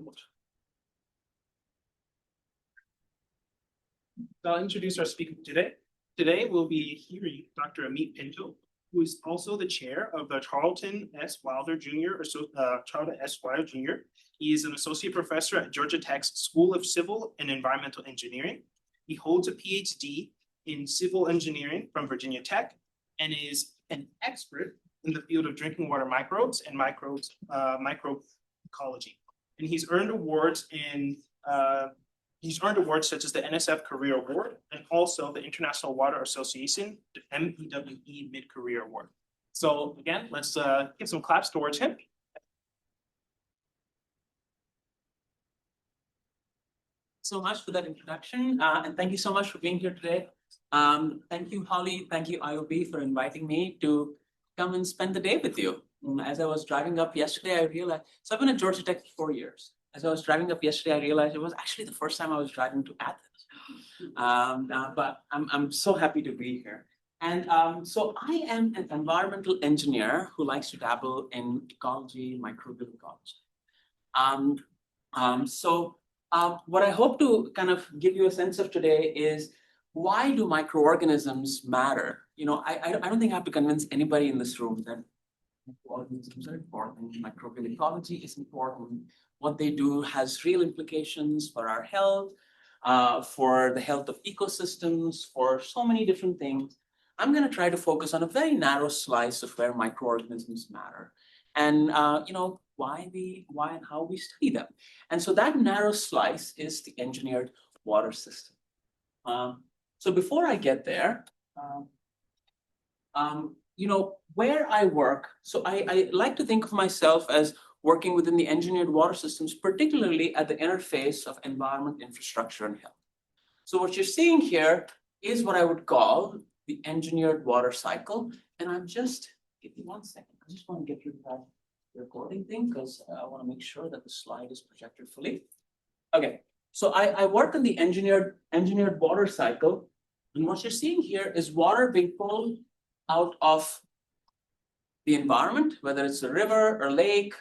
remote. I'll introduce our speaker today. Today we'll be hearing Dr. Ameet Pinto, who is also the chair of the Charlton S. Wilder Jr. Charlton S. Wilder Jr. He is an associate professor at Georgia Tech's School of Civil and Environmental Engineering. He holds a PhD in civil engineering from Virginia Tech and is an expert in the field of drinking water microbes and microecology. And he's earned awards such as the NSF Career Award and also the International Water Association, the MEWE Mid-Career Award. So again, let's give some claps towards him. So much for that introduction, and thank you so much for being here today. Thank you, Holly. Thank you, IOB, for inviting me to come and spend the day with you. As I was driving up yesterday, I realized, so I've been at Georgia Tech for 4 years. As I was driving up yesterday, I realized it was actually the first time I was driving to Athens. But I'm so happy to be here. And so I am an environmental engineer who likes to dabble in ecology, microbial ecology. What I hope to kind of give you a sense of today is, why do microorganisms matter? You know, I don't think I have to convince anybody in this room that microorganisms are important. Microbial ecology is important. What they do has real implications for our health, for the health of ecosystems, for so many different things. I'm going to try to focus on a very narrow slice of where microorganisms matter, and why and how we study them. And so that narrow slice is the engineered water system. So before I get there, where I work, so I like to think of myself as working within the engineered water systems, particularly at the interface of environment, infrastructure, and health. So what you're seeing here is what I would call the engineered water cycle. And give me 1 second. I just want to get rid of that recording thing because I want to make sure that the slide is projected fully. Okay, so I work on the engineered water cycle. And what you're seeing here is water being pulled out of the environment, whether it's a river or lake.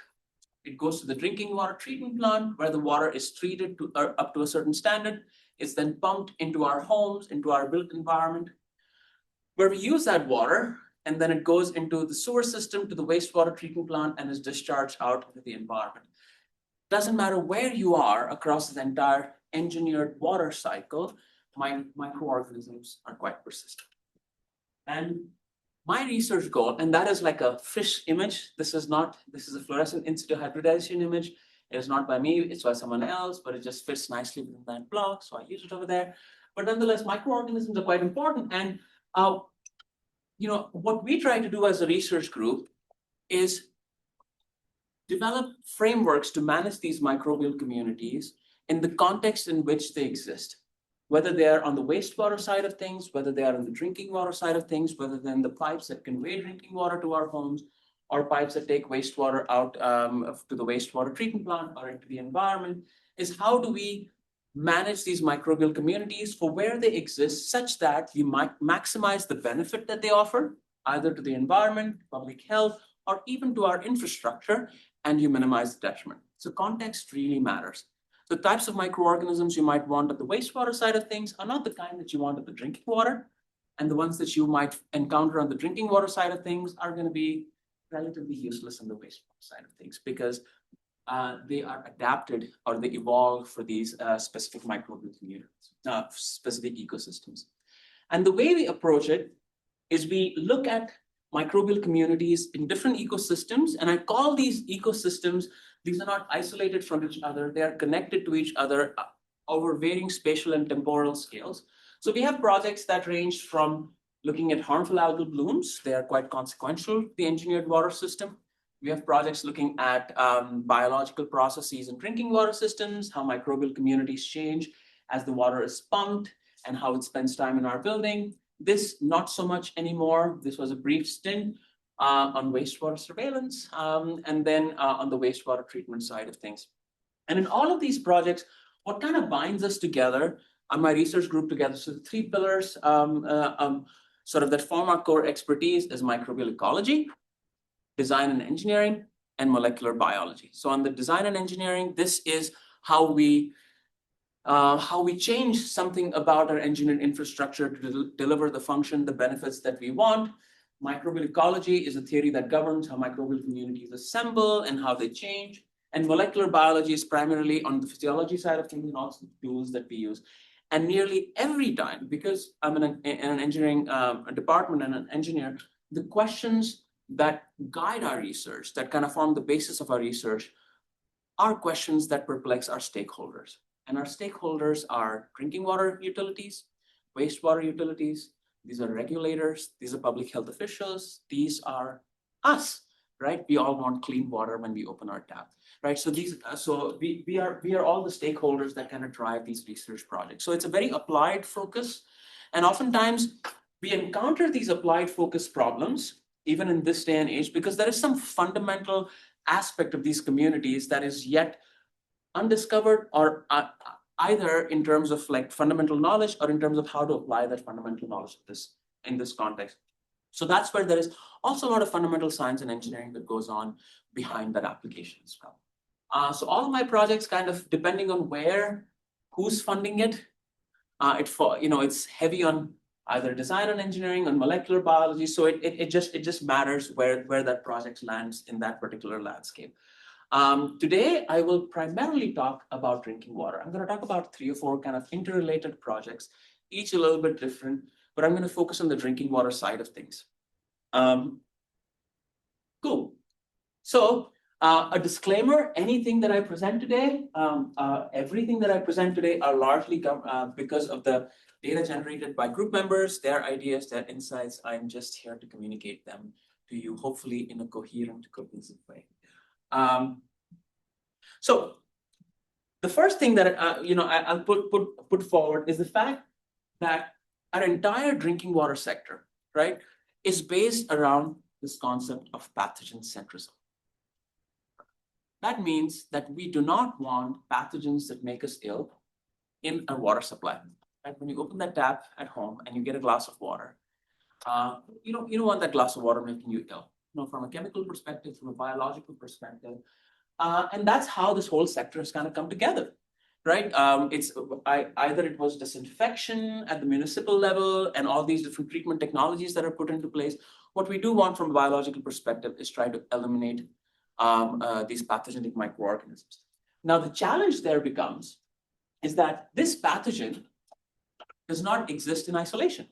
It goes to the drinking water treatment plant where the water is treated to up to a certain standard. It's then pumped into our homes, into our built environment, where we use that water, and then it goes into the sewer system to the wastewater treatment plant and is discharged out into the environment. Doesn't matter where you are across the entire engineered water cycle, microorganisms are quite persistent. And my research goal, and that is like a fish image. This is a fluorescent in situ hybridization image. It is not by me, it's by someone else, but it just fits nicely within that block, so I use it over there. But nonetheless, microorganisms are quite important. And what we try to do as a research group is develop frameworks to manage these microbial communities in the context in which they exist, whether they are on the wastewater side of things, whether they are on the drinking water side of things, whether they're in the pipes that convey drinking water to our homes, or pipes that take wastewater out to the wastewater treatment plant or into the environment, is how do we manage these microbial communities for where they exist such that you might maximize the benefit that they offer, either to the environment, public health, or even to our infrastructure, and you minimize the detriment. So context really matters. The types of microorganisms you might want at the wastewater side of things are not the kind that you want at the drinking water, and the ones that you might encounter on the drinking water side of things are going to be relatively useless on the wastewater side of things because they are adapted or they evolve for these specific microbial communities, specific ecosystems. And the way we approach it is we look at microbial communities in different ecosystems, and I call these ecosystems, these are not isolated from each other, they are connected to each other over varying spatial and temporal scales. So we have projects that range from looking at harmful algal blooms, they are quite consequential to the engineered water system. We have projects looking at biological processes in drinking water systems, how microbial communities change as the water is pumped and how it spends time in our building. This, not so much anymore. This was a brief stint on wastewater surveillance and then on the wastewater treatment side of things. And in all of these projects, what kind of binds us together, on my research group together, so the 3 pillars sort of that form our core expertise is microbial ecology, design and engineering, and molecular biology. So on the design and engineering, this is how we change something about our engineered infrastructure to deliver the function, the benefits that we want. Microbial ecology is a theory that governs how microbial communities assemble and how they change. And molecular biology is primarily on the physiology side of things and also the tools that we use. And nearly every time, because I'm in an engineering department and an engineer, the questions that guide our research, that kind of form the basis of our research, are questions that perplex our stakeholders. And our stakeholders are drinking water utilities, wastewater utilities, these are regulators, these are public health officials, these are us, right? We all want clean water when we open our tap, right? So we are all the stakeholders that kind of drive these research projects. So it's a very applied focus. And oftentimes we encounter these applied focus problems, even in this day and age, because there is some fundamental aspect of these communities that is yet undiscovered, or either in terms of like fundamental knowledge or in terms of how to apply that fundamental knowledge in this context. So that's where there is also a lot of fundamental science and engineering that goes on behind that application as well. So all of my projects, kind of depending on who's funding it, it's heavy on either design and engineering and molecular biology. So it just matters where that project lands in that particular landscape. Today, I will primarily talk about drinking water. I'm going to talk about 3 or 4 kind of interrelated projects, each a little bit different, but I'm going to focus on the drinking water side of things. Cool. So a disclaimer, anything that I present today, everything that I present today are largely because of the data generated by group members, their ideas, their insights. I'm just here to communicate them to you, hopefully in a coherent, cohesive way. So the first thing that I'll put forward is the fact that our entire drinking water sector, right, is based around this concept of pathogen centrism. That means that we do not want pathogens that make us ill in our water supply. Right? When you open that tap at home and you get a glass of water, you don't want that glass of water making you ill. From a chemical perspective, from a biological perspective, and that's how this whole sector has kind of come together, right? Either it was disinfection at the municipal level and all these different treatment technologies that are put into place. What we do want from a biological perspective is try to eliminate these pathogenic microorganisms. Now, the challenge there becomes is that this pathogen does not exist in isolation,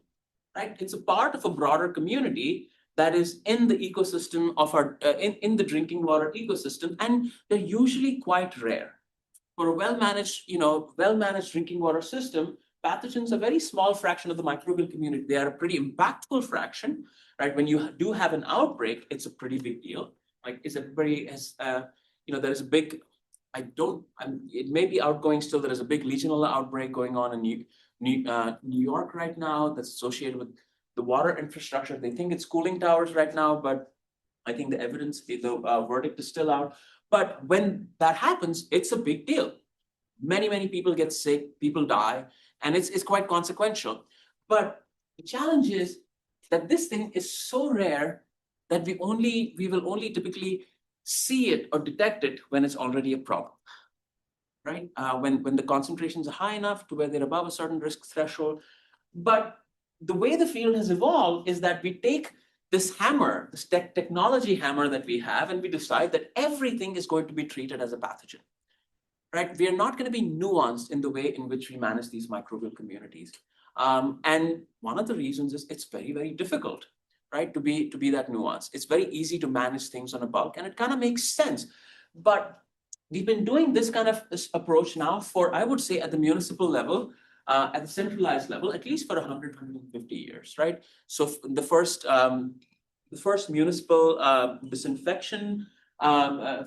right? It's a part of a broader community that is in the ecosystem of our, in the drinking water ecosystem, and they're usually quite rare. For a well-managed drinking water system, pathogens are a very small fraction of the microbial community. They are a pretty impactful fraction, right? When you do have an outbreak, it's a pretty big deal. Like, there's a big, it may be outgoing still, there is a big Legionella outbreak going on in New York right now that's associated with the water infrastructure. They think it's cooling towers right now, but I think the evidence, the verdict is still out. But when that happens, it's a big deal. Many people get sick, people die, and it's quite consequential. But the challenge is that this thing is so rare that we will only typically see it or detect it when it's already a problem, right? When the concentrations are high enough to where they're above a certain risk threshold. But the way the field has evolved is that we take this hammer, this technology hammer that we have, and we decide that everything is going to be treated as a pathogen, right? We are not going to be nuanced in the way in which we manage these microbial communities. And one of the reasons is it's very, very difficult, right? To be that nuanced. It's very easy to manage things on a bulk, and it kind of makes sense. But we've been doing this kind of approach now for, I would say, at the municipal level, at the centralized level, at least for 150 years, right? So the first municipal disinfection,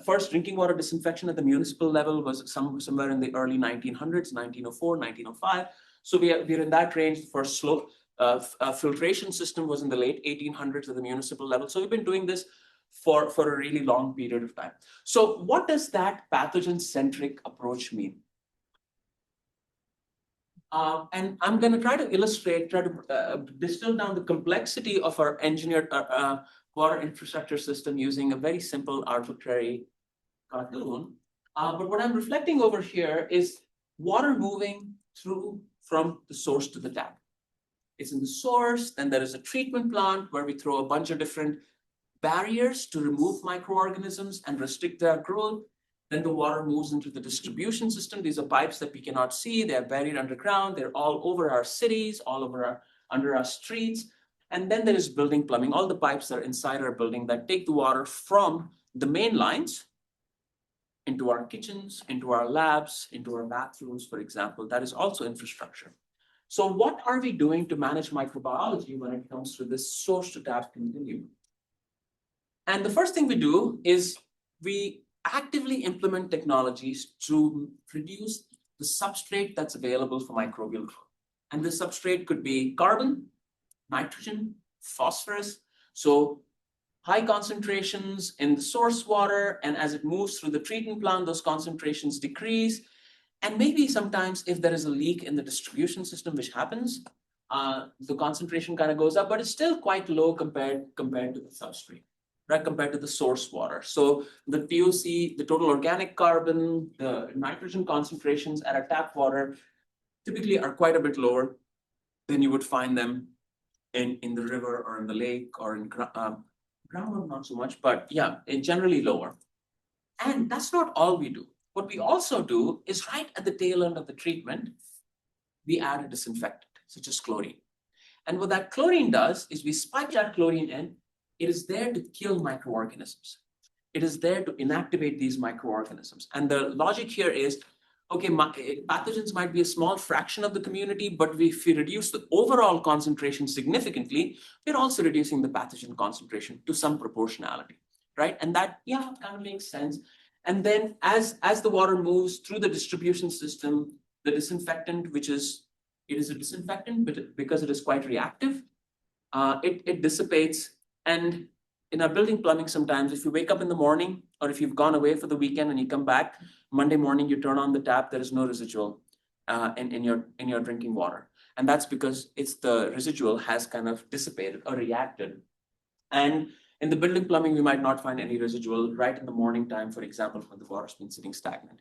first drinking water disinfection at the municipal level was somewhere in the early 1900s, 1904, 1905. So we're in that range. The first slow filtration system was in the late 1800s at the municipal level. So we've been doing this for a really long period of time. So what does that pathogen-centric approach mean? And I'm going to try to illustrate, distill down the complexity of our engineered water infrastructure system using a very simple arbitrary cartoon. But what I'm reflecting over here is water moving through from the source to the tap. It's in the source, then there is a treatment plant where we throw a bunch of different barriers to remove microorganisms and restrict their growth. Then the water moves into the distribution system. These are pipes that we cannot see. They're buried underground. They're all over our cities, all over under our streets. And then there is building plumbing, all the pipes that are inside our building that take the water from the main lines into our kitchens, into our labs, into our bathrooms, for example. That is also infrastructure. So what are we doing to manage microbiology when it comes to this source to tap continuum? And the first thing we do is we actively implement technologies to reduce the substrate that's available for microbial growth. And the substrate could be carbon, nitrogen, phosphorus. So high concentrations in the source water, and as it moves through the treatment plant, those concentrations decrease. And maybe sometimes if there is a leak in the distribution system, which happens, the concentration kind of goes up, but it's still quite low compared to the substrate, right? Compared to the source water. So the TOC, the total organic carbon, the nitrogen concentrations at our tap water typically are quite a bit lower than you would find them in the river or in the lake or in groundwater, not so much, but yeah, generally lower. And that's not all we do. What we also do is right at the tail end of the treatment, we add a disinfectant, such as chlorine. And what that chlorine does is we spike that chlorine in. It is there to kill microorganisms. It is there to inactivate these microorganisms. And the logic here is, okay, pathogens might be a small fraction of the community, but if we reduce the overall concentration significantly, we're also reducing the pathogen concentration to some proportionality, right? And that, yeah, kind of makes sense. And then as the water moves through the distribution system, the disinfectant, it is a disinfectant, but because it is quite reactive, it dissipates. And in our building plumbing, sometimes if you wake up in the morning or if you've gone away for the weekend and you come back, Monday morning, you turn on the tap, there is no residual in your drinking water. And that's because it's the residual has kind of dissipated or reacted. And in the building plumbing, we might not find any residual right in the morning time, for example, when the water's been sitting stagnant.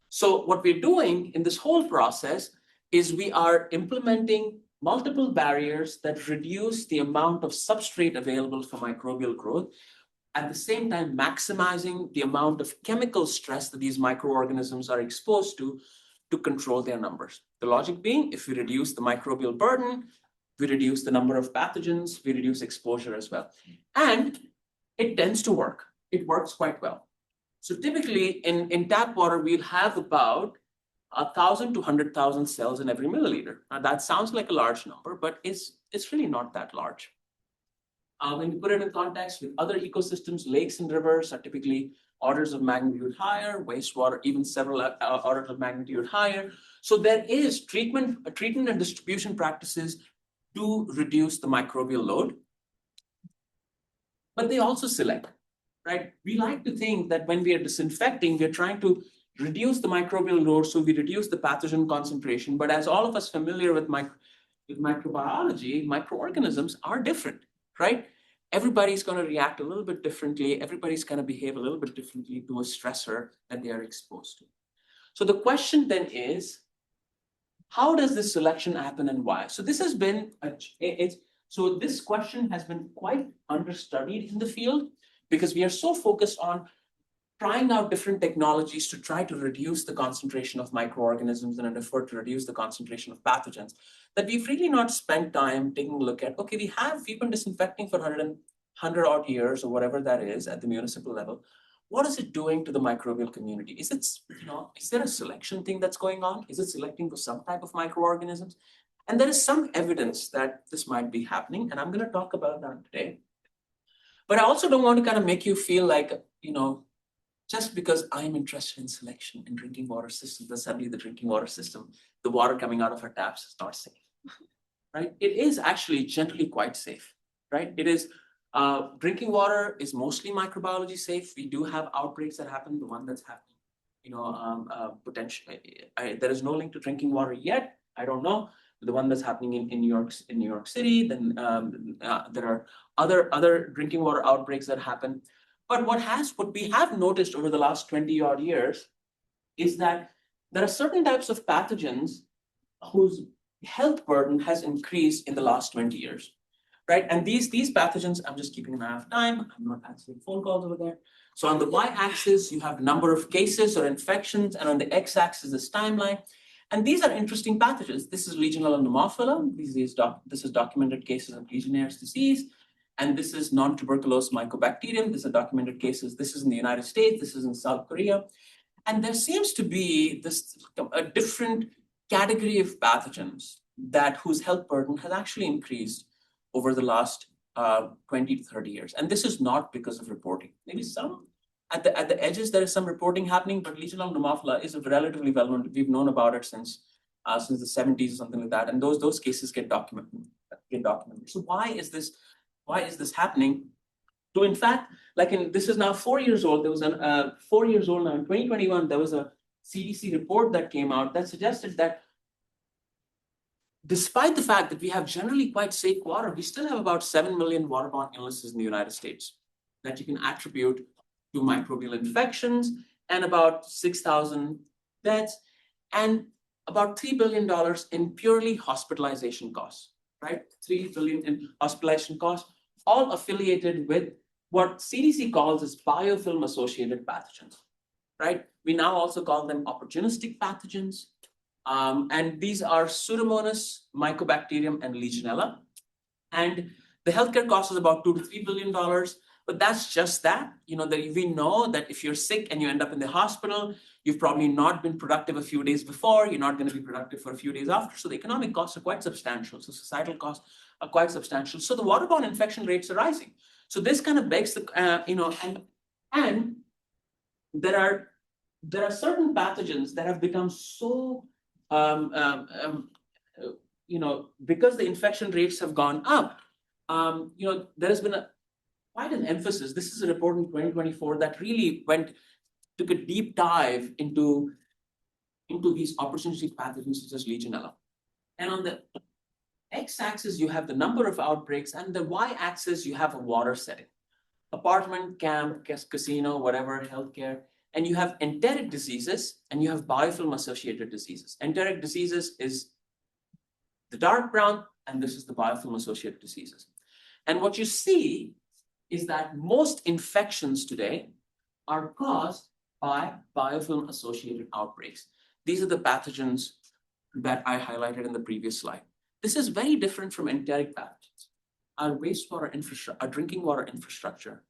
So what we're doing in this whole process is we are implementing multiple barriers that reduce the amount of substrate available for microbial growth, at the same time maximizing the amount of chemical stress that these microorganisms are exposed to control their numbers. The logic being, if we reduce the microbial burden, we reduce the number of pathogens, we reduce exposure as well. And it tends to work. It works quite well. So typically in tap water, we'll have about 1,000 to 100,000 cells in every milliliter. Now that sounds like a large number, but it's really not that large. When you put it in context with other ecosystems, lakes and rivers are typically orders of magnitude higher, wastewater even several orders of magnitude higher. So there is treatment and distribution practices to reduce the microbial load, but they also select, right? We like to think that when we are disinfecting, we're trying to reduce the microbial load, so we reduce the pathogen concentration. But as all of us familiar with microbiology, microorganisms are different, right? Everybody's going to react a little bit differently. Everybody's going to behave a little bit differently to a stressor that they are exposed to. So the question then is, how does this selection happen and why? So this has been, so this question has been quite understudied in the field because we are so focused on trying out different technologies to try to reduce the concentration of microorganisms in an effort to reduce the concentration of pathogens, that we've really not spent time taking a look at, okay, we've been disinfecting for 100 odd years or whatever that is at the municipal level. What is it doing to the microbial community? Is there a selection thing that's going on? Is it selecting for some type of microorganisms? And there is some evidence that this might be happening, and I'm going to talk about that today. But I also don't want to kind of make you feel like, just because I'm interested in selection in drinking water systems, that suddenly the drinking water system, the water coming out of our taps is not safe, right? It is actually generally quite safe, right? It is, drinking water is mostly microbiology safe. We do have outbreaks that happen, the one that's happening, potentially, there is no link to drinking water yet. I don't know. the one that's happening in New York City. Then there are other drinking water outbreaks that happen. But what we have noticed over the last 20 odd years is that there are certain types of pathogens whose health burden has increased in the last 20 years, right? And these pathogens, I'm just keeping an eye of time. I'm not answering phone calls over there. So on the y-axis, you have number of cases or infections, and on the x-axis is timeline. And these are interesting pathogens. This is Legionella pneumophila. This is documented cases of Legionnaire's disease. And this is non-tuberculous mycobacterium. These are documented cases. This is in the United States. This is in South Korea. And there seems to be a different category of pathogens whose health burden has actually increased over the last 20 to 30 years. And this is not because of reporting. Maybe some at the edges there is some reporting happening, but Legionella pneumophila is relatively well known. We've known about it since the 70s or something like that. And those cases get documented. So why is this happening? So in fact, this is now 4 years old. There was 4 years old now. In 2021, there was a CDC report that came out that suggested that despite the fact that we have generally quite safe water, we still have about 7 million waterborne illnesses in the United States that you can attribute to microbial infections, and about 6,000 deaths, and about $3 billion in purely hospitalization costs, right? $3 billion in hospitalization costs, all affiliated with what CDC calls as biofilm-associated pathogens, right? We now also call them opportunistic pathogens. And these are Pseudomonas, Mycobacterium, and Legionella. And the healthcare cost is about $2 to $3 billion. But that's just that. We know that if you're sick and you end up in the hospital, you've probably not been productive a few days before. You're not going to be productive for a few days after. So the economic costs are quite substantial. So societal costs are quite substantial. So the waterborne infection rates are rising. So this kind of begs the, and there are certain pathogens that have become so because the infection rates have gone up, there has been quite an emphasis. This is a report in 2024 that really took a deep dive into these opportunistic pathogens such as Legionella. And on the x-axis, you have the number of outbreaks, and the y-axis, you have a water setting. Apartment, camp, casino, whatever, healthcare. And you have enteric diseases, and you have biofilm-associated diseases. Enteric diseases is the dark brown, and this is the biofilm-associated diseases. And what you see is that most infections today are caused by biofilm-associated outbreaks. These are the pathogens that I highlighted in the previous slide. This is very different from enteric pathogens. Our wastewater infrastructure, our drinking water infrastructure,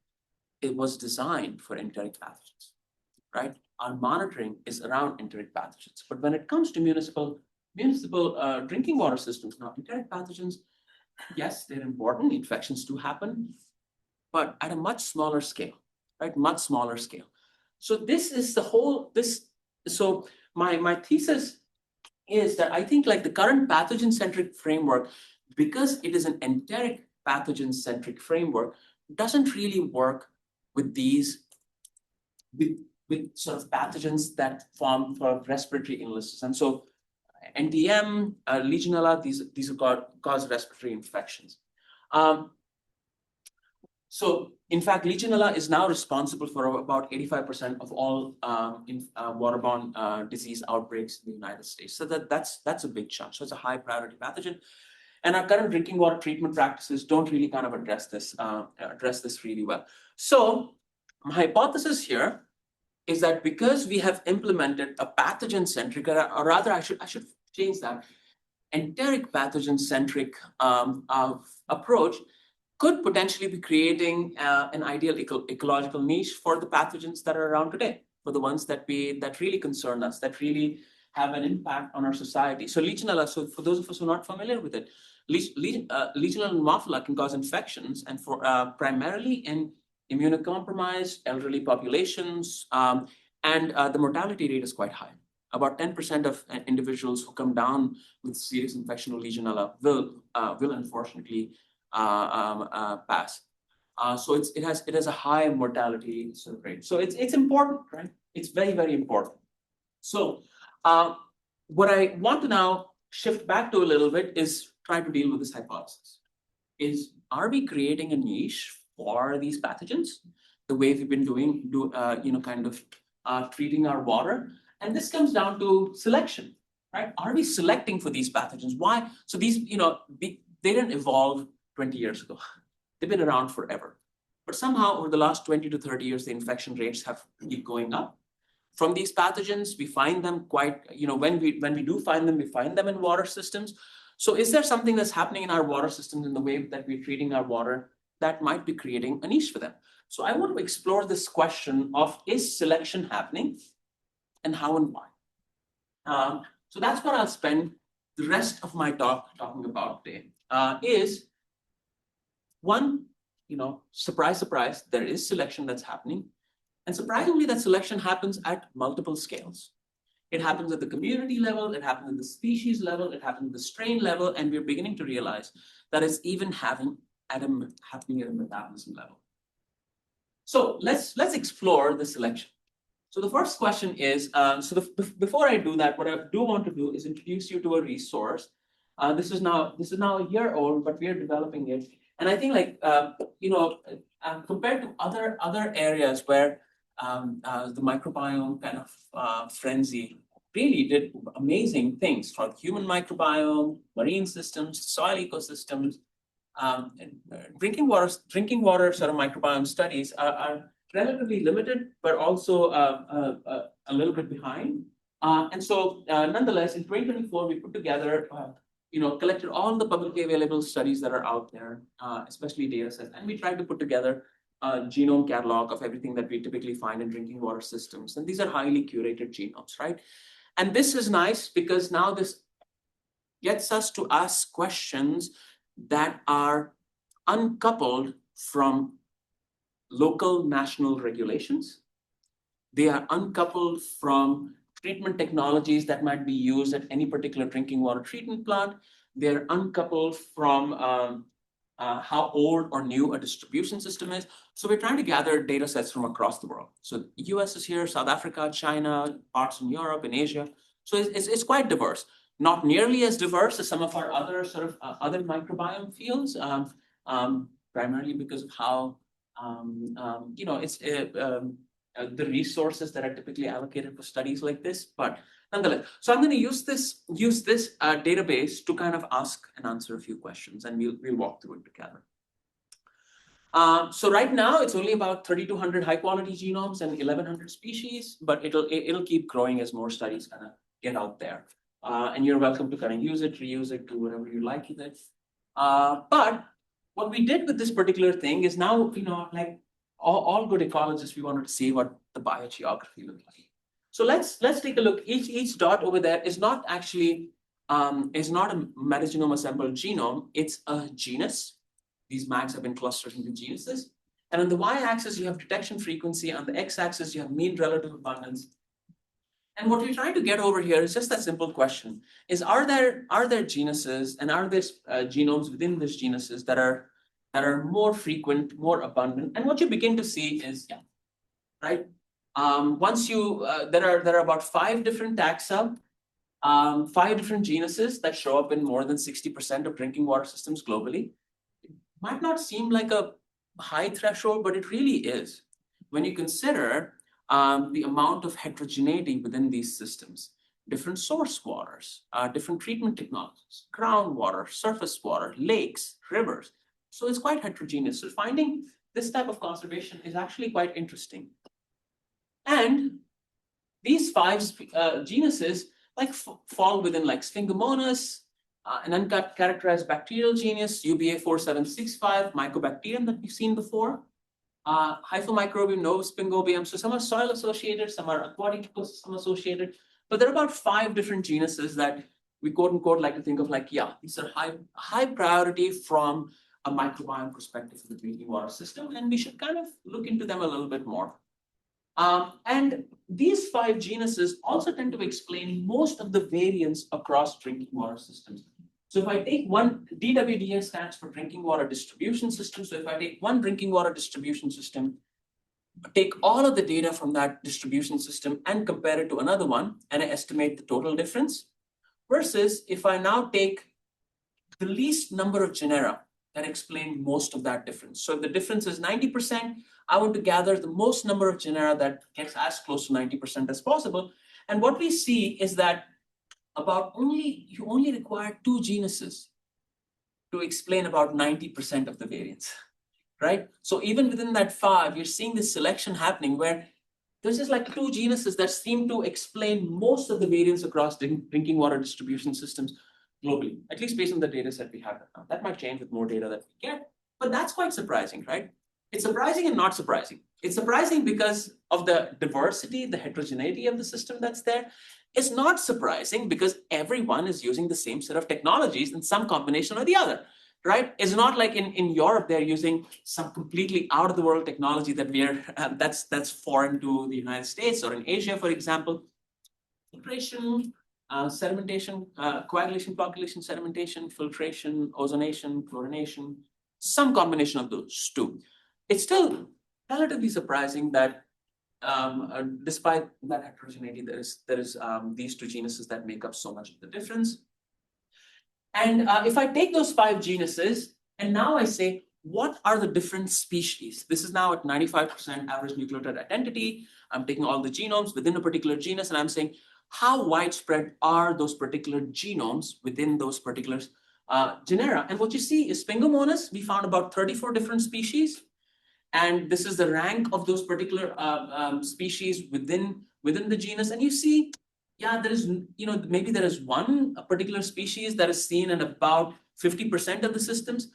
it was designed for enteric pathogens. Right? Our monitoring is around enteric pathogens. But when it comes to municipal drinking water systems, now enteric pathogens, yes, they're important. Infections do happen, but at a much smaller scale, right? Much smaller scale. So this is the whole, so my thesis is that I think the current pathogen-centric framework, because it is an enteric pathogen-centric framework, doesn't really work with these, with sort of pathogens that form for respiratory illnesses. And so NTM, Legionella, these are cause respiratory infections. So in fact, Legionella is now responsible for about 85% of all waterborne disease outbreaks in the United States. So that's a big chunk. So it's a high priority pathogen. And our current drinking water treatment practices don't really kind of address this really well. So my hypothesis here is that because we have implemented a pathogen-centric, or rather I should change that, enteric pathogen-centric approach could potentially be creating an ideal ecological niche for the pathogens that are around today, for the ones that really concern us, that really have an impact on our society. So Legionella, so for those of us who are not familiar with it, Legionella pneumophila can cause infections, and for primarily in immunocompromised elderly populations, and the mortality rate is quite high. About 10% of individuals who come down with serious infection of Legionella will unfortunately pass. So it has a high mortality rate. So it's important, right? It's very, very important. So what I want to now shift back to a little bit is try to deal with this hypothesis. Are we creating a niche for these pathogens? The way we've been doing, treating our water. And this comes down to selection, right? Are we selecting for these pathogens? Why? So these, they didn't evolve 20 years ago. They've been around forever. But somehow over the last 20 to 30 years, the infection rates have keep going up. From these pathogens, we find them quite, when we do find them, we find them in water systems. So is there something that's happening in our water systems in the way that we're treating our water that might be creating a niche for them? So I want to explore this question of, is selection happening and how and why? So that's what I'll spend the rest of my talk talking about today. Is one, surprise, surprise, there is selection that's happening. And surprisingly, that selection happens at multiple scales. It happens at the community level, it happens at the species level, it happens at the strain level, and we're beginning to realize that it's even happening at a metabolism level. So let's explore the selection. So the first question is, before I do that, what I do want to do is introduce you to a resource. This is now a year old, but we are developing it. And I think compared to other areas where the microbiome kind of frenzy really did amazing things for the human microbiome, marine systems, soil ecosystems. Drinking water sort of microbiome studies are relatively limited, but also a little bit behind. And so nonetheless, in 2024, we put together, collected all the publicly available studies that are out there, especially data sets, and we tried to put together a genome catalog of everything that we typically find in drinking water systems. And these are highly curated genomes, right? And this is nice because now this gets us to ask questions that are uncoupled from local national regulations. They are uncoupled from treatment technologies that might be used at any particular drinking water treatment plant. They're uncoupled from how old or new a distribution system is. So we're trying to gather data sets from across the world. So the US is here, South Africa, China, parts in Europe and Asia. So it's quite diverse. Not nearly as diverse as some of our other other microbiome fields, primarily because of how the resources that are typically allocated for studies like this. But nonetheless, so I'm going to use this database to kind of ask and answer a few questions, and we'll walk through it together. So right now it's only about 3,200 high quality genomes and 1,100 species, but it'll keep growing as more studies kind of get out there. And you're welcome to kind of use it, reuse it, do whatever you like with it. But what we did with this particular thing is now, like all good ecologists, we wanted to see what the biogeography looked like. So let's take a look. Each dot over there is not actually is not a metagenome assembled genome. It's a genus. These mags have been clustered into genuses. And on the y-axis, you have detection frequency. On the x-axis, you have mean relative abundance. And what we're trying to get over here is just that simple question: is are there genuses and are there genomes within these genuses that are more frequent, more abundant? And what you begin to see is, right. Once you there are about 5 different taxa, 5 different genuses that show up in more than 60% of drinking water systems globally. It might not seem like a high threshold, but it really is when you consider the amount of heterogeneity within these systems. Different source waters, different treatment technologies, groundwater, surface water, lakes, rivers. So it's quite heterogeneous. So finding this type of conservation is actually quite interesting. And these 5 genuses fall within like Sphingomonas, an uncharacterized bacterial genus, UBA 4765, Mycobacterium that we've seen before. Hyphomicrobium, Novospingobium. So some are soil associated, some are aquatic ecosystem associated, but there are about 5 different genuses that we quote unquote like to think of like, these are high priority from a microbiome perspective for the drinking water system, and we should kind of look into them a little bit more. And these 5 genuses also tend to explain most of the variance across drinking water systems. So if I take one, DWDS stands for drinking water distribution system. So if I take one drinking water distribution system, take all of the data from that distribution system and compare it to another one, and I estimate the total difference, versus if I now take the least number of genera that explain most of that difference. So if the difference is 90%, I want to gather the most number of genera that gets as close to 90% as possible. And what we see is that you only require 2 genuses to explain about 90% of the variance, right? So even within that 5, you're seeing this selection happening where there's just like 2 genuses that seem to explain most of the variance across drinking water distribution systems globally, at least based on the data set we have now. That might change with more data that we get, but that's quite surprising, right? It's surprising and not surprising. It's surprising because of the diversity, the heterogeneity of the system that's there. It's not surprising because everyone is using the same set of technologies in some combination or the other, right? It's not like in Europe, they're using some completely out of the world technology that that's foreign to the United States, or in Asia, for example. Filtration, sedimentation, coagulation, population sedimentation, filtration, ozonation, chlorination, some combination of those 2. It's still relatively surprising that despite that heterogeneity, there is these 2 genuses that make up so much of the difference. And if I take those 5 genuses, and now I say, what are the different species? This is now at 95% average nucleotide identity. I'm taking all the genomes within a particular genus, and I'm saying, how widespread are those particular genomes within those particular genera? And what you see is Spingomonas, we found about 34 different species. And this is the rank of those particular species within the genus. And you see, yeah, there is, maybe there is one particular species that is seen in about 50% of the systems,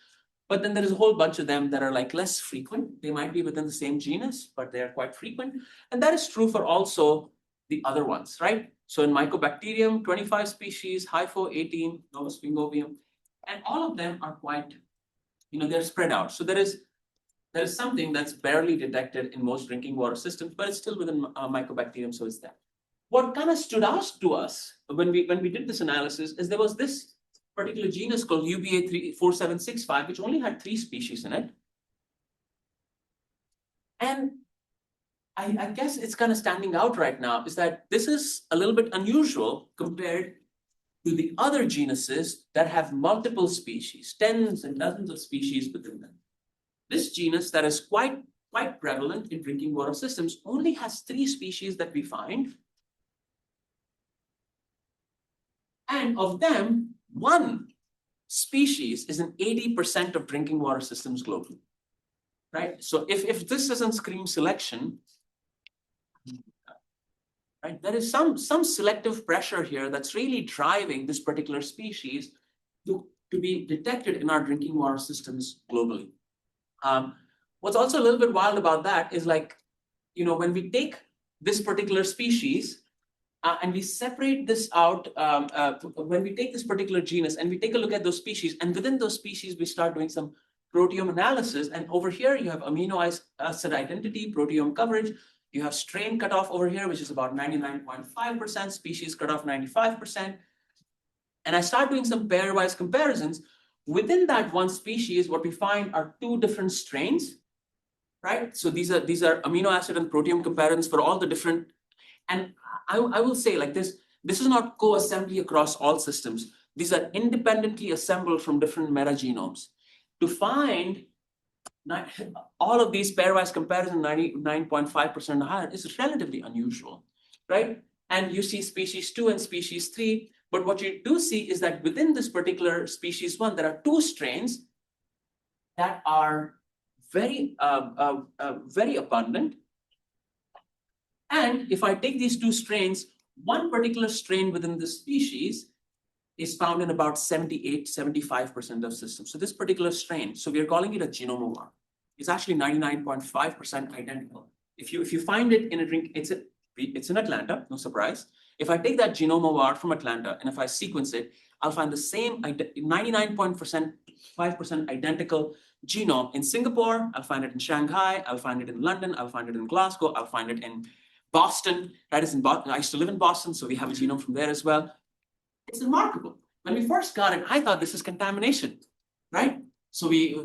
but then there is a whole bunch of them that are like less frequent. They might be within the same genus, but they are quite frequent. And that is true for also the other ones, right? So in Mycobacterium, 25 species, Hypho 18, Novus Spingovium, and all of them are quite, they're spread out. So there is something that's barely detected in most drinking water systems, but it's still within Mycobacterium, so it's there. What kind of stood out to us when we did this analysis is there was this particular genus called UBA 4765, which only had 3 species in it. And I guess it's kind of standing out right now is that this is a little bit unusual compared to the other genuses that have multiple species, tens and dozens of species within them. This genus that is quite prevalent in drinking water systems only has 3 species that we find. And of them, 1 species is in 80% of drinking water systems globally, right? So if this doesn't scream selection, right, there is some selective pressure here that's really driving this particular species to be detected in our drinking water systems globally. What's also a little bit wild about that is like, when we take this particular species and we separate this out, when we take this particular genus and we take a look at those species, and within those species, we start doing some proteome analysis. And over here, you have amino acid identity, proteome coverage. You have strain cutoff over here, which is about 99.5%, species cutoff 95%. And I start doing some pairwise comparisons. Within that 1 species, what we find are 2 different strains, right? So these are amino acid and proteome comparisons for all the different, and I will say like this is not co-assembly across all systems. These are independently assembled from different metagenomes. To find all of these pairwise comparisons, 99.5% higher, is relatively unusual, right? And you see species 2 and species 3, but what you do see is that within this particular species 1, there are 2 strains that are very abundant. And if I take these 2 strains, one particular strain within the species is found in about 78-75% of systems. So this particular strain, so we are calling it a genome war. It's actually 99.5% identical. If you find it in a drink, it's in Atlanta, no surprise. If I take that genome war from Atlanta and if I sequence it, I'll find the same 99.5% identical genome in Singapore. I'll find it in Shanghai. I'll find it in London. I'll find it in Glasgow. I'll find it in Boston. That is in Boston. I used to live in Boston, so we have a genome from there as well. It's remarkable. When we first got it, I thought this is contamination, right? So we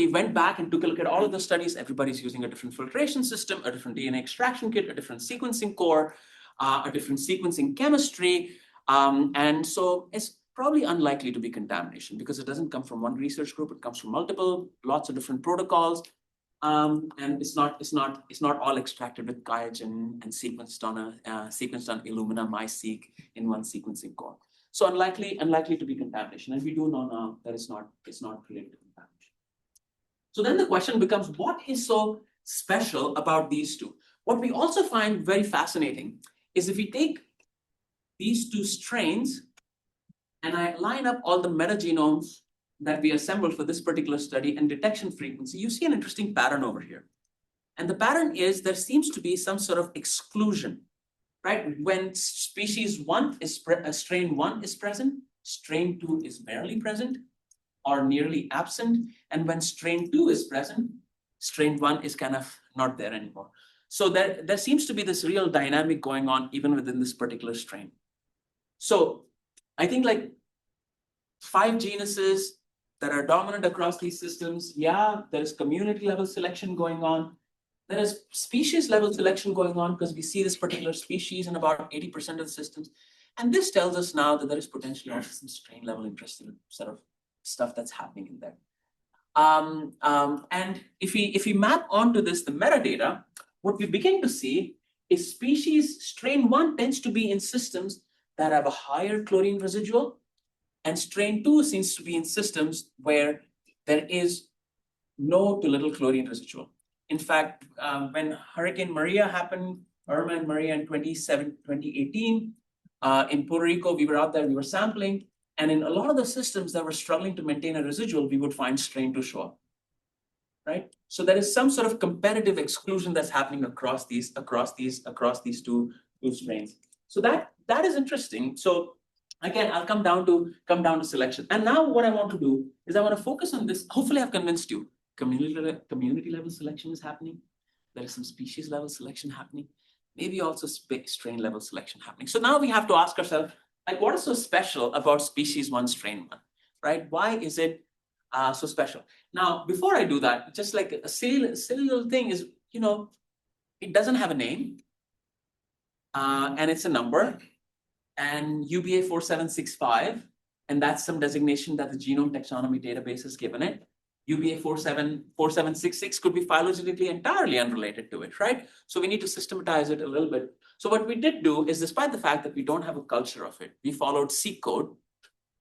went back and took a look at all of the studies. Everybody's using a different filtration system, a different DNA extraction kit, a different sequencing core, a different sequencing chemistry. And so it's probably unlikely to be contamination because it doesn't come from one research group, it comes from multiple, lots of different protocols. And it's not all extracted with QIAGEN and sequenced on Illumina MiSeq in one sequencing core. So unlikely to be contamination. And we do know now that it's not related to contamination. So then the question becomes, what is so special about these two? What we also find very fascinating is if we take these two strains and I line up all the metagenomes that we assembled for this particular study and detection frequency, you see an interesting pattern over here. And the pattern is there seems to be some sort of exclusion, right? When species one is strain 1 is present, strain 2 is barely present or nearly absent. And when strain 2 is present, strain 1 is kind of not there anymore. So there seems to be this real dynamic going on even within this particular strain. So I think like 5 genuses that are dominant across these systems, yeah, there is community level selection going on. There is species level selection going on because we see this particular species in about 80% of the systems. And this tells us now that there is potentially also some strain level interesting sort of stuff that's happening in there. And if we map onto this, the metadata, what we begin to see is species strain 1 tends to be in systems that have a higher chlorine residual, and strain 2 seems to be in systems where there is no to little chlorine residual. In fact, when Hurricane Maria happened, Irma and Maria in 2018, in Puerto Rico, we were out there, we were sampling, and in a lot of the systems that were struggling to maintain a residual, we would find strain 2 show up, right? So there is some sort of competitive exclusion that's happening across these two strains. So that is interesting. So again, I'll come down to selection. And now what I want to do is I want to focus on this. Hopefully I've convinced you. Community level selection is happening. There is some species level selection happening. Maybe also strain level selection happening. So now we have to ask ourselves, like, what is so special about species 1, strain 1, right? Why is it so special? Now, before I do that, just like a silly little thing is, it doesn't have a name, and it's a number, and UBA 4765, and that's some designation that the Genome Taxonomy Database has given it. UBA 4766 could be phylogenetically entirely unrelated to it, right? So we need to systematize it a little bit. So what we did do is, despite the fact that we don't have a culture of it, we followed seq code,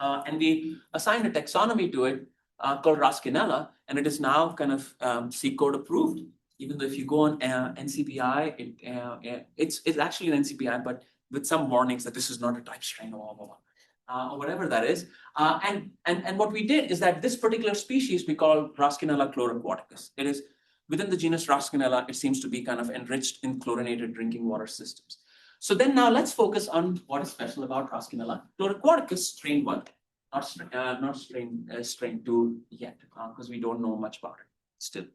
and we assigned a taxonomy to it called Raschinella, and it is now kind of seq code approved. Even though if you go on NCBI, it's actually an NCBI, but with some warnings that this is not a type strain or whatever that is. And what we did is that this particular species we call Raschinella chloroquaticus. It is within the genus Raschinella, it seems to be kind of enriched in chlorinated drinking water systems. So then now let's focus on what is special about Raschinella chloroquaticus strain 1, not strain 2 yet, because we don't know much about it still.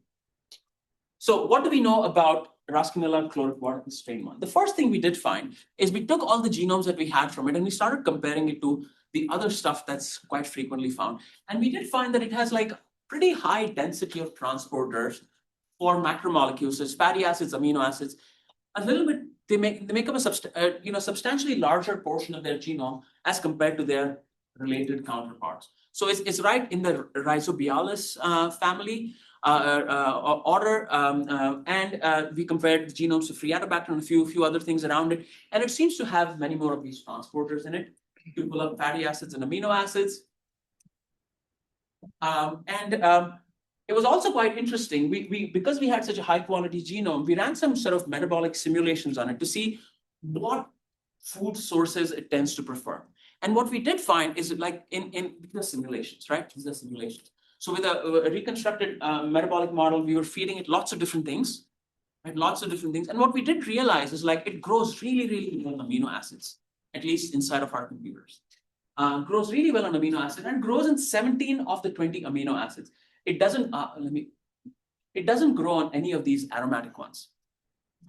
So what do we know about Raschinella chloroquaticus strain 1? The first thing we did find is we took all the genomes that we had from it and we started comparing it to the other stuff that's quite frequently found. And we did find that it has like pretty high density of transporters for macromolecules, so fatty acids, amino acids. A little bit, they make up a substantially larger portion of their genome as compared to their related counterparts. So it's right in the Rhizobialis family. Order, and we compared the genomes of Phreatobacter and a few other things around it, and it seems to have many more of these transporters in it to pull up fatty acids and amino acids. It was also quite interesting. Because we had such a high quality genome, we ran some sort of metabolic simulations on it to see what food sources it tends to prefer. And what we did find is like in the simulations, right? These are simulations. So with a reconstructed metabolic model, we were feeding it lots of different things, right? Lots of different things. And what we did realize is like it grows really, really well on amino acids, at least inside of our computers. Grows really well on amino acids and grows in 17 of the 20 amino acids. It doesn't grow on any of these aromatic ones,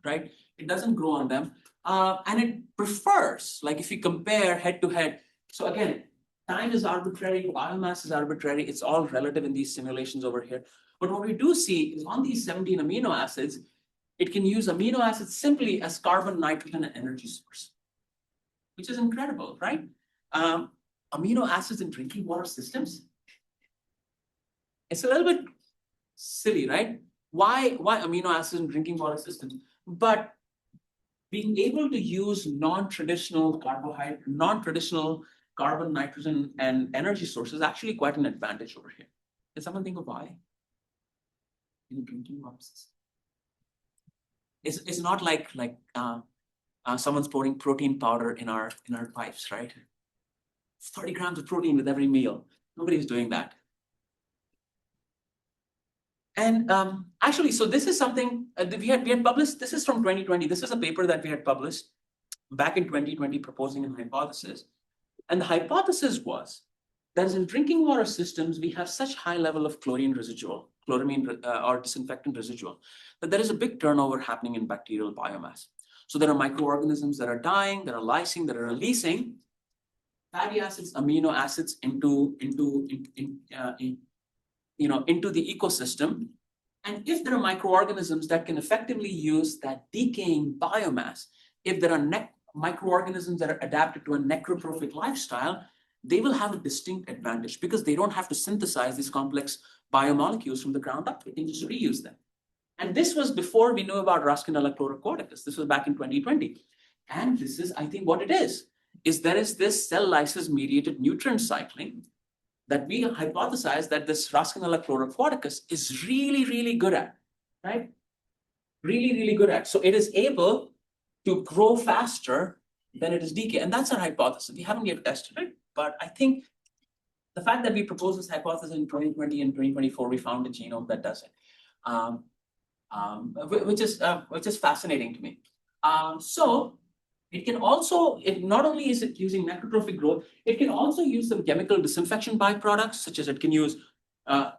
right? It doesn't grow on them. And it prefers, like if you compare head to head. So again, time is arbitrary, biomass is arbitrary. It's all relative in these simulations over here. But what we do see is on these 17 amino acids, it can use amino acids simply as carbon, nitrogen, and energy source, which is incredible, right? amino acids in drinking water systems. It's a little bit silly, right? Why amino acids in drinking water systems? But being able to use non-traditional carbon, nitrogen, and energy sources is actually quite an advantage over here. Can someone think of why? In drinking water systems. It's not like someone's pouring protein powder in our pipes, right? 30 grams of protein with every meal. Nobody's doing that. And actually, so this is something we had published. This is from 2020. This is a paper that we had published back in 2020 proposing a hypothesis. And the hypothesis was that in drinking water systems, we have such high level of chloramine or disinfectant residual, that there is a big turnover happening in bacterial biomass. So there are microorganisms that are dying, that are lysing, that are releasing fatty acids, amino acids into the ecosystem. And if there are microorganisms that can effectively use that decaying biomass, if there are microorganisms that are adapted to a necrotrophic lifestyle, they will have a distinct advantage because they don't have to synthesize these complex biomolecules from the ground up. They can just reuse them. And this was before we knew about Raschinella chloroquaticus. This was back in 2020. And this is, I think, what it is there is this cell lysis mediated nutrient cycling that we hypothesize that this Raschinella chloroquaticus is really, really good at, right? Really, really good at. So it is able to grow faster than it is decay. And that's our hypothesis. We haven't yet tested it, but I think the fact that we proposed this hypothesis in 2020 and 2024, we found a genome that does it, which is fascinating to me. So it can also, not only is it using necrotrophic growth, it can also use some chemical disinfection byproducts, such as it can use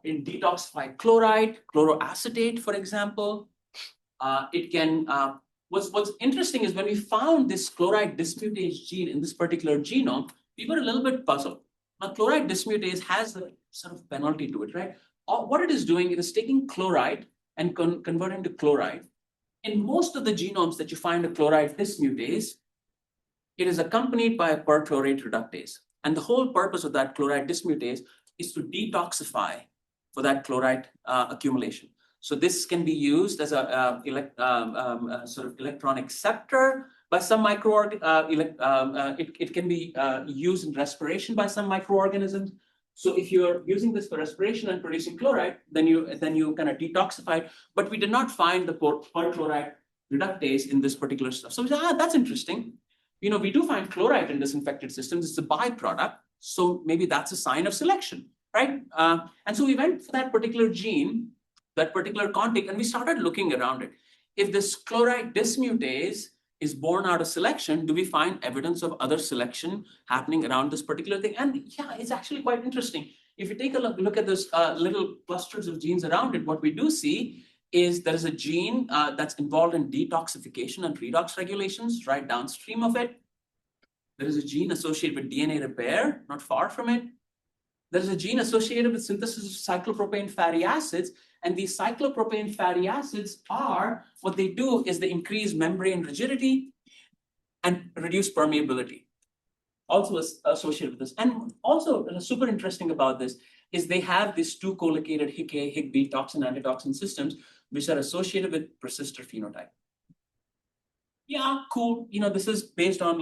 in detoxify chloride, chloroacetate, for example. It can, what's interesting is when we found this chloride dismutase gene in this particular genome, we were a little bit puzzled. Now, chloride dismutase has a sort of penalty to it, right? What it is doing, it is taking chloride and converting to chloride. In most of the genomes that you find a chloride dismutase, it is accompanied by a perchlorate reductase. And the whole purpose of that chloride dismutase is to detoxify for that chloride accumulation. So this can be used as a sort of electron acceptor by some it can be used in respiration by some microorganisms. So if you're using this for respiration and producing chloride, then you kind of detoxify it. But we did not find the perchloride reductase in this particular stuff. So we said, that's interesting. We do find chloride in disinfected systems. It's a byproduct. So maybe that's a sign of selection, right? And so we went for that particular gene, that particular contig, and we started looking around it. If this chloride dismutase is born out of selection, do we find evidence of other selection happening around this particular thing? And yeah, it's actually quite interesting. If you take a look at those little clusters of genes around it, what we do see is there is a gene that's involved in detoxification and redox regulations right downstream of it. There is a gene associated with DNA repair, not far from it. There's a gene associated with synthesis of cyclopropane fatty acids. And these cyclopropane fatty acids what they do is they increase membrane rigidity and reduce permeability. Also associated with this. And also super interesting about this is they have these two collocated HIC-A, HIC-B toxin antitoxin systems, which are associated with persister phenotype. Yeah, cool. This is based on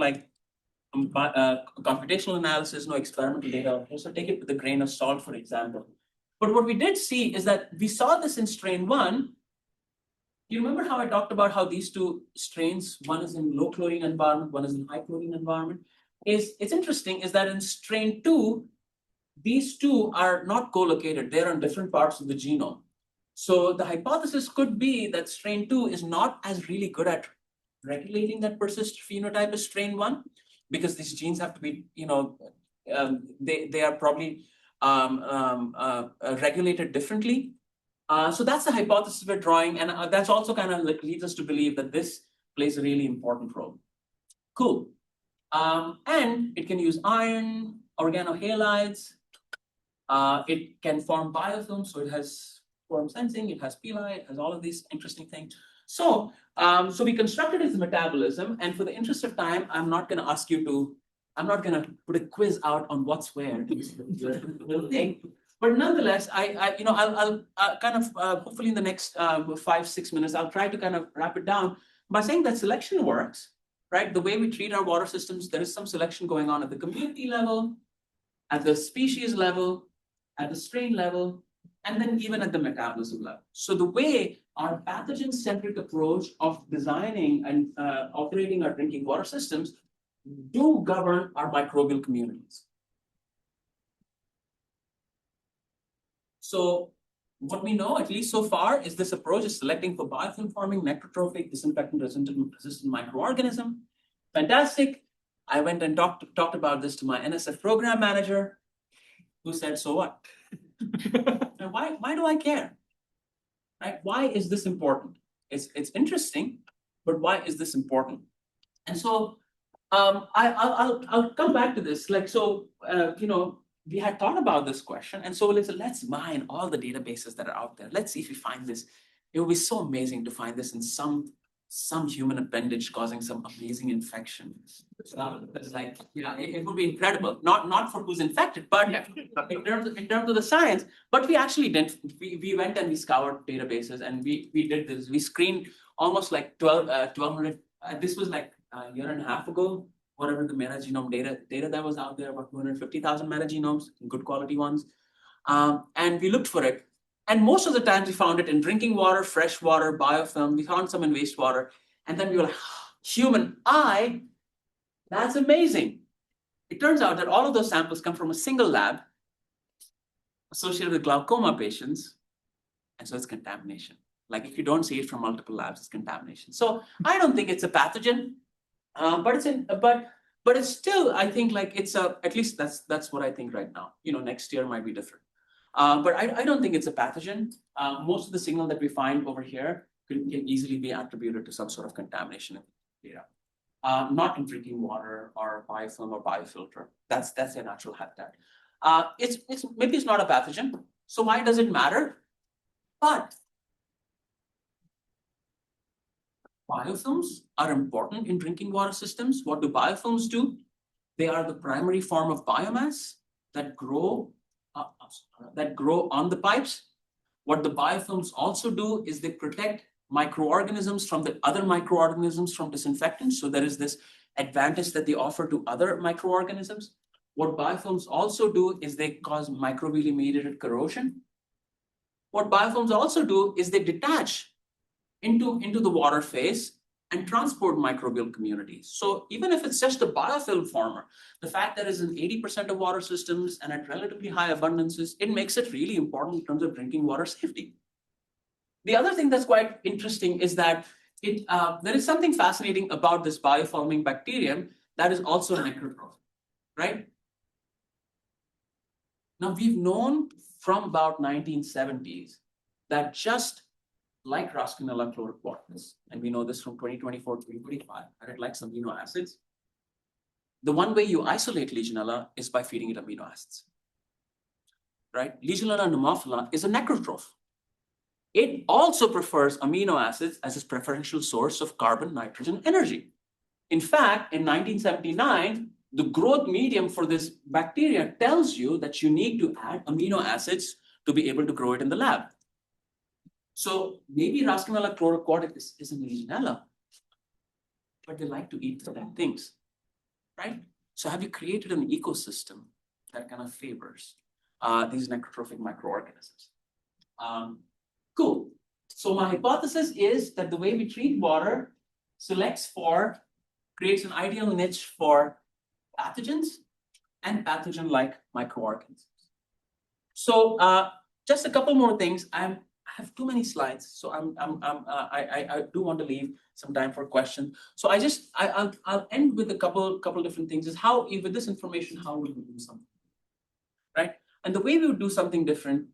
computational analysis, no experimental data. So take it with a grain of salt, for example. But what we did see is that we saw this in strain 1. You remember how I talked about how these two strains, one is in low chlorine environment, one is in high chlorine environment? It's interesting is that in strain 2, these two are not co-located. They're on different parts of the genome. So the hypothesis could be that strain 2 is not as really good at regulating that persistent phenotype as strain 1, because these genes have to be, they are probably regulated differently. So that's the hypothesis we're drawing, and that's also kind of leads us to believe that this plays a really important role. Cool. And it can use iron, organohalides. It can form biofilms, so it has form sensing, it has pili, it has all of these interesting things. So we constructed its metabolism, and for the interest of time, I'm not going to ask you to I'm not gonna put a quiz out on what's where. But nonetheless, I'll kind of, hopefully in the next 5-6 minutes, I'll try to kind of wrap it down by saying that selection works, right? The way we treat our water systems, there is some selection going on at the community level, at the species level, at the strain level, and then even at the metabolism level. So the way our pathogen-centric approach of designing and operating our drinking water systems do govern our microbial communities. So what we know, at least so far, is this approach is selecting for biofilm-forming, necrotrophic, disinfectant-resistant microorganism. Fantastic. I went and talked about this to my NSF program manager, who said, so what? And why do I care? Right? Why is this important? It's interesting, but why is this important? And so I'll come back to this. Like, so we had thought about this question, and so let's mine all the databases that are out there. Let's see if we find this. It would be so amazing to find this in some human appendage causing some amazing infection. It's like, it would be incredible. Not for who's infected, but in terms of the science. But we actually didn't. We went and we scoured databases, and we did this. We screened almost like 1,200. This was like a year and a half ago. Whatever the metagenome data that was out there, about 250,000 metagenomes, good quality ones. And we looked for it. And most of the times we found it in drinking water, fresh water, biofilm. We found some in wastewater. And then we were like, human eye, that's amazing. It turns out that all of those samples come from a single lab associated with glaucoma patients. And so it's contamination. Like if you don't see it from multiple labs, it's contamination. So I don't think it's a pathogen. But it's still, I think, like it's at least that's what I think right now. Next year might be different. But I don't think it's a pathogen. Most of the signal that we find over here can easily be attributed to some sort of contamination in data. Not in drinking water or biofilm or biofilter. That's their natural habitat. Maybe it's not a pathogen. So why does it matter? But biofilms are important in drinking water systems. What do biofilms do? They are the primary form of biomass that grow on the pipes. What the biofilms also do is they protect microorganisms from the other microorganisms from disinfectants. So there is this advantage that they offer to other microorganisms. What biofilms also do is they cause microbially mediated corrosion. What biofilms also do is they detach into the water phase and transport microbial communities. So even if it's just a biofilm former, the fact that it's in 80% of water systems and at relatively high abundances, it makes it really important in terms of drinking water safety. The other thing that's quite interesting is that there is something fascinating about this bioforming bacterium that is also necrotrophic, right? Now we've known from about 1970s that just like Raschinella chloroquartins, and we know this from 2024 to 2025, that it likes amino acids. The one way you isolate Legionella is by feeding it amino acids, right? Legionella pneumophila is a necrotroph. It also prefers amino acids as its preferential source of carbon, nitrogen, energy. In fact, in 1979, the growth medium for this bacteria tells you that you need to add amino acids to be able to grow it in the lab. So maybe Raschinella chloroquartins isn't Legionella, but they like to eat certain things, right? So have you created an ecosystem that kind of favors these necrotrophic microorganisms? Cool. So my hypothesis is that the way we treat water creates an ideal niche for pathogens and pathogen-like microorganisms. So just a couple more things. I have too many slides, so I do want to leave some time for questions. So I'll end with a couple different things. Is how with this information, how we would do something, right? And the way we would do something different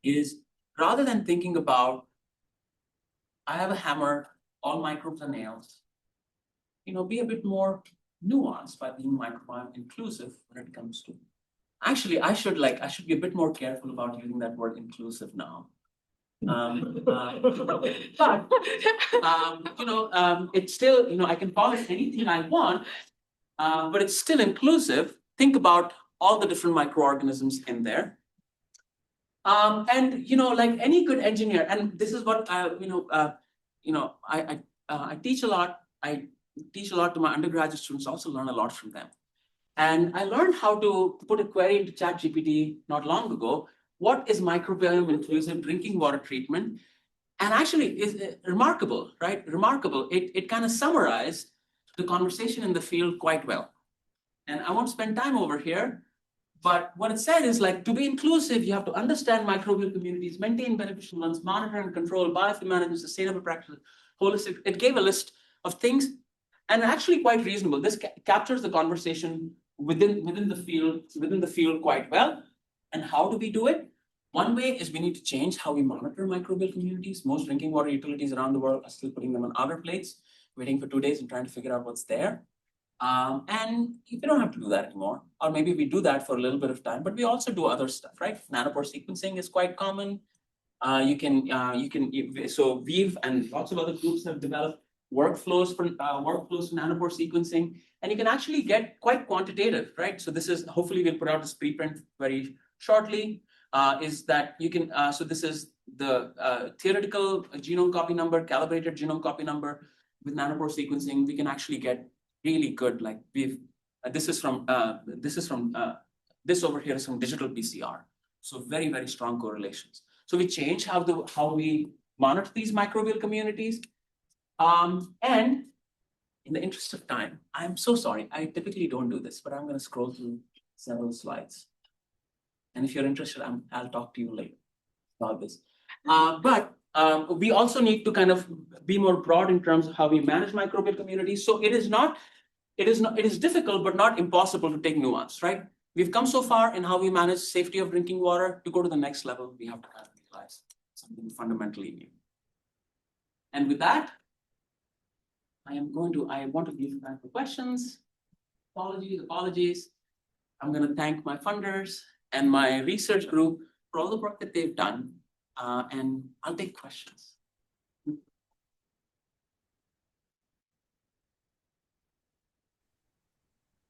is rather than thinking about, I have a hammer, all microbes are nails, be a bit more nuanced by being microbiome inclusive when it comes to. Actually, I should be a bit more careful about using that word inclusive now. But it's still, I can call it anything I want, but it's still inclusive. Think about all the different microorganisms in there. And like any good engineer, and this is what I teach a lot. I teach a lot to my undergraduate students. Also learn a lot from them. And I learned how to put a query into ChatGPT not long ago. What is microbiome inclusive drinking water treatment? And actually, is remarkable, right? Remarkable. It kind of summarized the conversation in the field quite well. And I won't spend time over here, but what it said is like, to be inclusive, you have to understand microbial communities, maintain beneficial ones, monitor and control biofilm management, sustainable practices, holistic. It gave a list of things, and actually quite reasonable. This captures the conversation within the field quite well. And how do we do it? One way is we need to change how we monitor microbial communities. Most drinking water utilities around the world are still putting them on outer plates, waiting for 2 days and trying to figure out what's there. And we don't have to do that anymore, or maybe we do that for a little bit of time, but we also do other stuff, right? Nanopore sequencing is quite common. So we've and lots of other groups have developed workflows for nanopore sequencing, and you can actually get quite quantitative, right? So this is, hopefully we'll put out this preprint very shortly, is that you can, so this is the theoretical genome copy number, calibrated genome copy number. With nanopore sequencing, we can actually get really good, like this over here is from digital PCR. So very, very strong correlations. So we change how we monitor these microbial communities. And in the interest of time, I'm so sorry, I typically don't do this, but I'm going to scroll through several slides. And if you're interested, I'll talk to you later about this. But we also need to kind of be more broad in terms of how we manage microbial communities. So it is difficult, but not impossible to take nuance, right? We've come so far in how we manage safety of drinking water. To go to the next level, we have to kind of realize something fundamentally new. And with that, I want to give time for questions. Apologies. I'm going to thank my funders and my research group for all the work that they've done. And I'll take questions.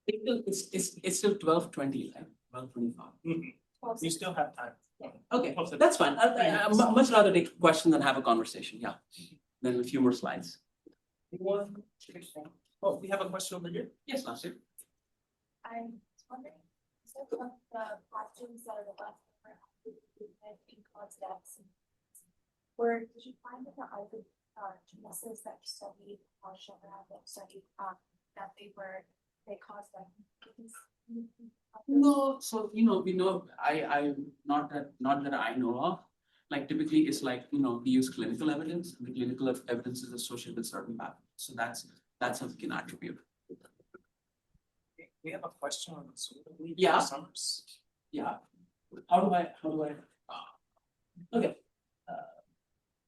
It's still 12:20, right? 12:25. You still have time. Okay, that's fine. I'd much rather take a question than have a conversation. Yeah, then a few more slides. Oh, we have a question over here. Yes, Nasir. I'm wondering, so of the questions that are left in context, where did you find that the other geniuses that studied partial that studied that they caused them? No, so we know I not that I know of. Like typically it's like we use clinical evidence, and the clinical evidence is associated with certain pathogens. So that's how we can attribute. We have a question on Zoom. Yeah. Summers. Yeah. How do I? Okay.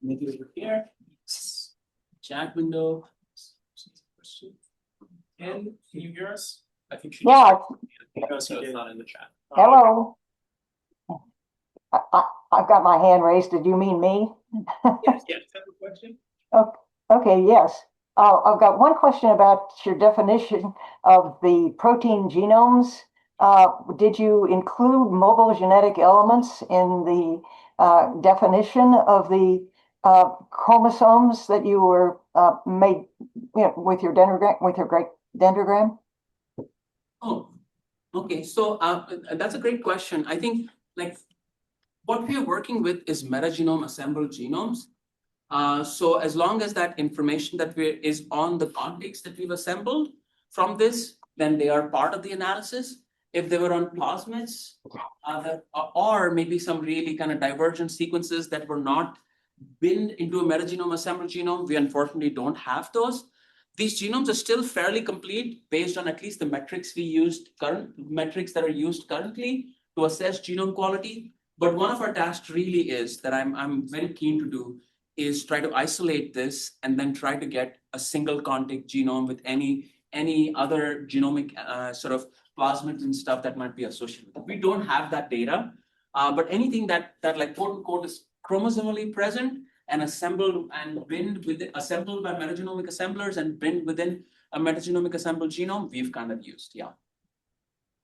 Maybe over here. Chat window. Can you hear us? I think she Yeah. because he did not in the chat. Hello. I've got my hand raised. Did you mean me? Yes, have a question? Okay, yes. I've got one question about your definition of the protein genomes. Did you include mobile genetic elements in the definition of the chromosomes that you were made with your great dendrogram? Oh, okay. So that's a great question. I think like what we are working with is metagenome assembled genomes. So as long as that information that is on the context that we've assembled from this, then they are part of the analysis. If they were on plasmids, or maybe some really kind of divergent sequences that were not binned into a metagenome assembled genome, we unfortunately don't have those. These genomes are still fairly complete based on at least the metrics that are used currently to assess genome quality. But one of our tasks really is that I'm very keen to do is try to isolate this and then try to get a single contact genome with any other genomic sort of plasmids and stuff that might be associated with it. We don't have that data, but anything that like quote unquote is chromosomally present and assembled and binned assembled by metagenomic assemblers and binned within a metagenomic assembled genome, we've kind of used, yeah.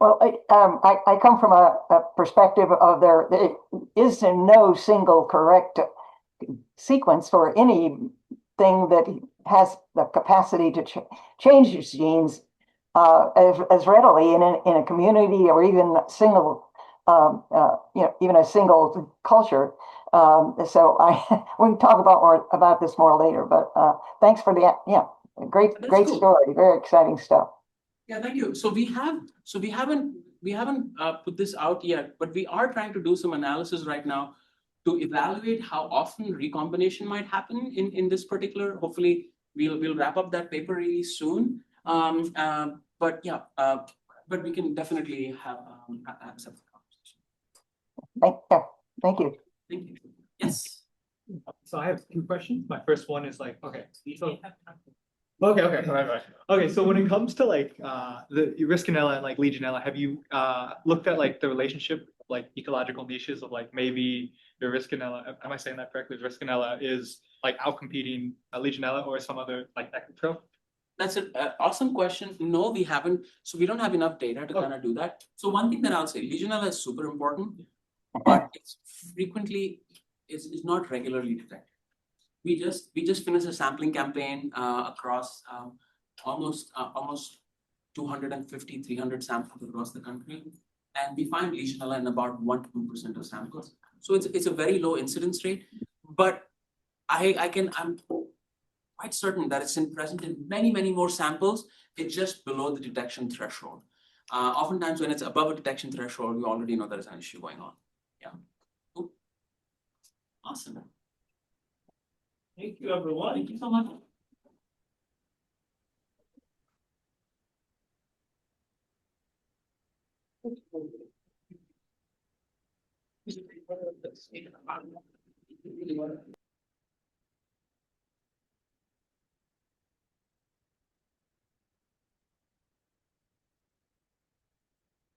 Well, I come from a perspective of there is no single correct sequence for anything that has the capacity to change its genes as readily in a community or even single, even a single culture. So we can talk about this more later. But thanks for the great Cool. story, very exciting stuff. Yeah, thank you. So we haven't put this out yet, but we are trying to do some analysis right now to evaluate how often recombination might happen in this particular. Hopefully, we'll wrap up that paper really soon. But yeah, but we can definitely have some conversation. Thank you. Thank you. Yes. So I have two questions. My first one is like, okay. So, right. Okay, so when it comes to like the Risconella and like Legionella, have you looked at like the relationship of, like ecological niches of like maybe the Risconella, am I saying that correctly? Risconella is like outcompeting Legionella or some other like ectotroph? That's an awesome question. No, we haven't. So we don't have enough data to kind of do that. So one thing that I'll say, Legionella is super important, but it's frequently is not regularly detected. We just finished a sampling campaign across almost 250, 300 samples across the country, and we find Legionella in about 1 to 2% of samples. So it's a very low incidence rate, but I'm quite certain that it's present in many more samples. It's just below the detection threshold. Oftentimes when it's above a detection threshold, we already know there is an issue going on. Yeah. Cool. Awesome. Thank you, everyone. Thank you so much.